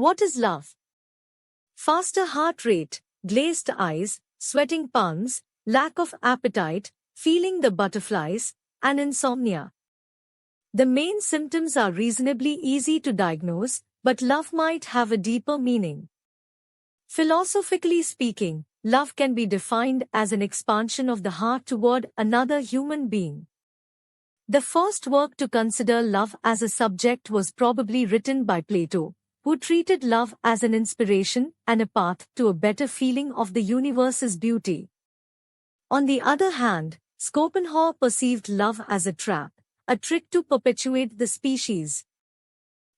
What is love? Faster heart rate, glazed eyes, sweating palms, lack of appetite, feeling the butterflies, and insomnia. The main symptoms are reasonably easy to diagnose, but love might have a deeper meaning. Philosophically speaking, love can be defined as an expansion of the heart toward another human being. The first work to consider love as a subject was probably written by Plato, who treated love as an inspiration and a path to a better feeling of the universe's beauty. On the other hand, Schopenhauer perceived love as a trap, a trick to perpetuate the species.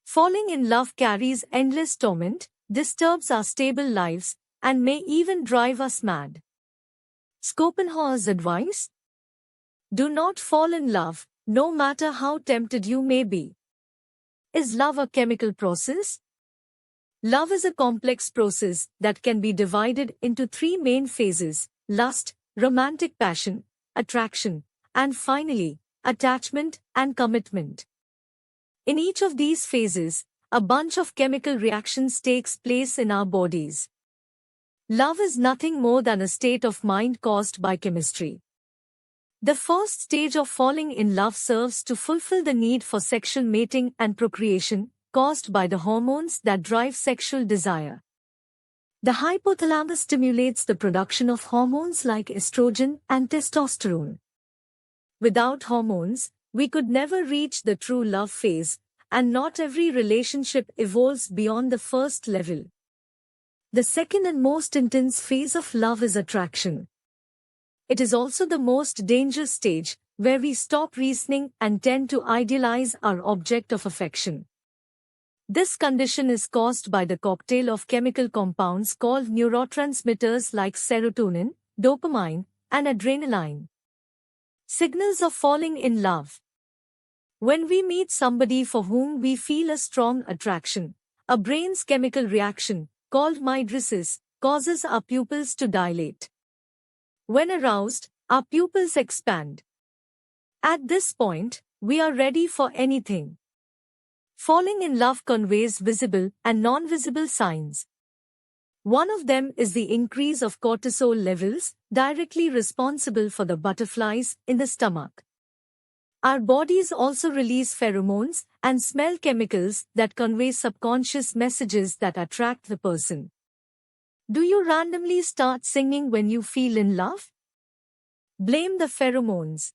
Falling in love carries endless torment, disturbs our stable lives, and may even drive us mad. Schopenhauer's advice? Do not fall in love, no matter how tempted you may be. Is love a chemical process? Love is a complex process that can be divided into three main phases: lust, romantic passion, attraction, and finally, attachment and commitment. In each of these phases, a bunch of chemical reactions takes place in our bodies. Love is nothing more than a state of mind caused by chemistry. The first stage of falling in love serves to fulfill the need for sexual mating and procreation, caused by the hormones that drive sexual desire. The hypothalamus stimulates the production of hormones like estrogen and testosterone. Without hormones, we could never reach the true love phase, and not every relationship evolves beyond the first level. The second and most intense phase of love is attraction. It is also the most dangerous stage, where we stop reasoning and tend to idealize our object of affection. This condition is caused by the cocktail of chemical compounds called neurotransmitters like serotonin, dopamine, and adrenaline. Signals of falling in love. When we meet somebody for whom we feel a strong attraction, a brain's chemical reaction, called mydrisis, causes our pupils to dilate. When aroused, our pupils expand. At this point, we are ready for anything. Falling in love conveys visible and non-visible signs. One of them is the increase of cortisol levels, directly responsible for the butterflies in the stomach. Our bodies also release pheromones and smell chemicals that convey subconscious messages that attract the person. Do you randomly start singing when you feel in love? Blame the pheromones.